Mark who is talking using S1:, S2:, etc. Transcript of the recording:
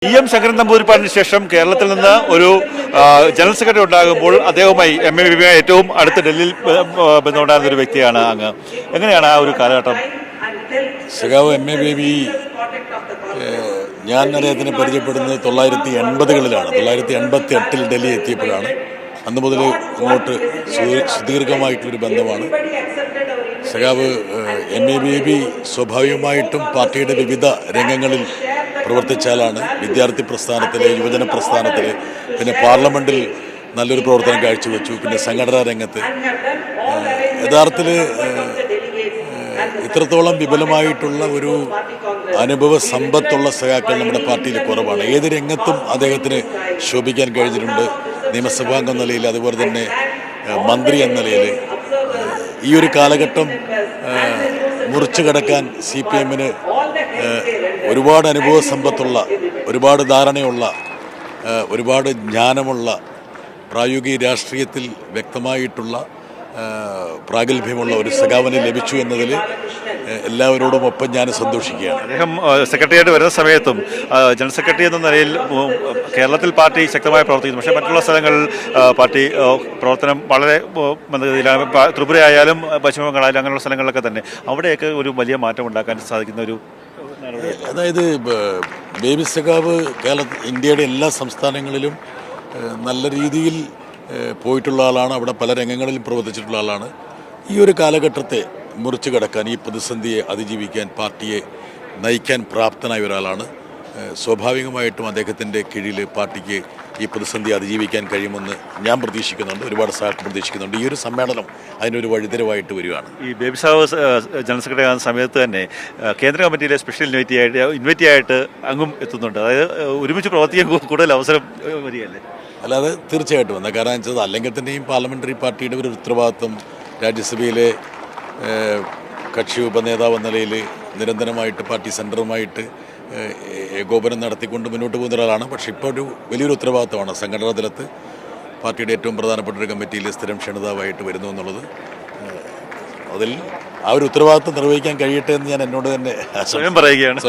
S1: M Sankaran നമ്പൂതിരിപ്പാടിന് ശേഷം കേരളത്തിൽ നിന്ന് ഒരു ജനറൽ സെക്രട്ടറി ഉണ്ടാകുമ്പോൾ അദ്ദേഹവുമായി MABB ഏറ്റവും അടുത്ത് ഡൽഹിയിൽ ബന്ധമുണ്ടായിരുന്ന ഒരു വ്യക്തിയാണ് അങ്ങ്. എങ്ങനെയാണ് ആ ഒരു കാലഘട്ടം?
S2: സഖാവ് MABB ഞാൻ അദ്ദേഹത്തിനെ പരിചയപ്പെടുന്നത് 1980കളിലാണ്. 1988 ഡൽഹി എത്തിയപ്പോഴാണ്. അന്ന് മുതൽ ഇങ്ങോട്ട് സുദീർഘമായിട്ടൊരു ബന്ധമാണ്. സഖാവ് MABB സ്വാഭാവികമായിട്ടും പാർട്ടിയുടെ വിവിധ രംഗങ്ങളിൽ പ്രവർത്തിച്ചാലാണ്. വിദ്യാർത്ഥി പ്രസ്ഥാനത്തിൽ, യുവജന പ്രസ്ഥാനത്തിൽ, പിന്നെ പാർലമെൻറ്റിൽ നല്ലൊരു പ്രവർത്തനം കാഴ്ചവെച്ചു. പിന്നെ സംഘടനാ രംഗത്ത് യഥാർത്ഥത്തിൽ ഇത്രത്തോളം വിപുലമായിട്ടുള്ള ഒരു അനുഭവ സമ്പത്തുള്ള സഖാക്കൾ നമ്മുടെ പാർട്ടിയിൽ കുറവാണ്. ഏത് രംഗത്തും അദ്ദേഹത്തിന് ശോഭിക്കാൻ കഴിഞ്ഞിട്ടുണ്ട്. നിയമസഭാംഗം നിലയിൽ, അതുപോലെ തന്നെ മന്ത്രി എന്ന നിലയിൽ. ഈ ഒരു കാലഘട്ടം മുറിച്ചു കടക്കാൻ CPM-ന് ഒരുപാട് അനുഭവ സമ്പത്തുള്ള, ഒരുപാട് ധാരണയുള്ള, ഒരുപാട് ജ്ഞാനമുള്ള, പ്രായോഗിക രാഷ്ട്രീയത്തിൽ വ്യക്തമായിട്ടുള്ള പ്രാഗൽഭ്യമുള്ള ഒരു സഖാവിനെ ലഭിച്ചു എന്നതിൽ എല്ലാവരോടും ഒപ്പം ഞാൻ സന്തോഷിക്കുകയാണ്.
S1: അദ്ദേഹം സെക്രട്ടറിയായിട്ട് വരുന്ന സമയത്തും ജനറൽ സെക്രട്ടറി എന്ന നിലയിൽ കേരളത്തിൽ പാർട്ടി ശക്തമായി പ്രവർത്തിക്കുന്നു. പക്ഷേ മറ്റുള്ള സ്ഥലങ്ങളിൽ പാർട്ടി പ്രവർത്തനം വളരെ മന്ദഗതിയിലാണ്. ത്രിപുര ആയാലും പശ്ചിമ ബംഗാളായാലും അങ്ങനെയുള്ള സ്ഥലങ്ങളിലൊക്കെ തന്നെ അവിടെയൊക്കെ ഒരു വലിയ മാറ്റം ഉണ്ടാക്കാൻ സാധിക്കുന്ന ഒരു,
S2: അതായത് ബേബി സഖാവ് ഇന്ത്യയുടെ എല്ലാ സംസ്ഥാനങ്ങളിലും നല്ല രീതിയിൽ പോയിട്ടുള്ള ആളാണ്. അവിടെ പല രംഗങ്ങളിലും പ്രവർത്തിച്ചിട്ടുള്ള ആളാണ്. ഈ ഒരു കാലഘട്ടത്തെ മുറിച്ചു കടക്കാൻ, ഈ പ്രതിസന്ധിയെ അതിജീവിക്കാൻ പാർട്ടിയെ നയിക്കാൻ പ്രാപ്തനായ ഒരാളാണ്. സ്വാഭാവികമായിട്ടും അദ്ദേഹത്തിൻ്റെ കീഴിൽ പാർട്ടിക്ക് ഈ പ്രതിസന്ധി അതിജീവിക്കാൻ കഴിയുമെന്ന് ഞാൻ പ്രതീക്ഷിക്കുന്നുണ്ട്. ഒരുപാട് സഹായം പ്രതീക്ഷിക്കുന്നുണ്ട്. ഈ ഒരു സമ്മേളനം അതിനൊരു വഴിത്തിരിവായിട്ട് വരികയാണ്. ഈ
S1: ബേബി സാഹു ജനറൽ സെക്രട്ടറി ആകുന്ന സമയത്ത് തന്നെ കേന്ദ്ര കമ്മിറ്റിയിലെ സ്പെഷ്യൽ ഇൻവൈറ്റി ആയിട്ട് അങ്ങും എത്തുന്നുണ്ട്. അതായത് ഒരുമിച്ച് പ്രവർത്തിക്കാൻ കൂടുതൽ അവസരം വരികയല്ലേ?
S2: അല്ലാതെ തീർച്ചയായിട്ടും വന്ന കാരണം വെച്ചത് അല്ലെങ്കിൽ തന്നെയും പാർലമെൻ്ററി പാർട്ടിയുടെ ഒരു ഉത്തരവാദിത്വം രാജ്യസഭയിലെ കക്ഷി ഉപനേതാവ് എന്ന നിലയിൽ നിരന്തരമായിട്ട് പാർട്ടി സെൻറ്ററുമായിട്ട് ഏകോപനം നടത്തിക്കൊണ്ട് മുന്നോട്ട് പോകുന്ന ഒരാളാണ്. പക്ഷേ ഇപ്പോൾ ഒരു വലിയൊരു ഉത്തരവാദിത്തമാണ് സംഘടനാ തലത്ത് പാർട്ടിയുടെ ഏറ്റവും പ്രധാനപ്പെട്ട ഒരു കമ്മിറ്റിയിൽ സ്ഥിരം ക്ഷണിതാവായിട്ട് വരുന്നു എന്നുള്ളത്. അതിൽ ആ ഒരു ഉത്തരവാദിത്തം നിർവഹിക്കാൻ കഴിയട്ടെ എന്ന് ഞാൻ എന്നോട് തന്നെ സ്വയം പറയുകയാണ്.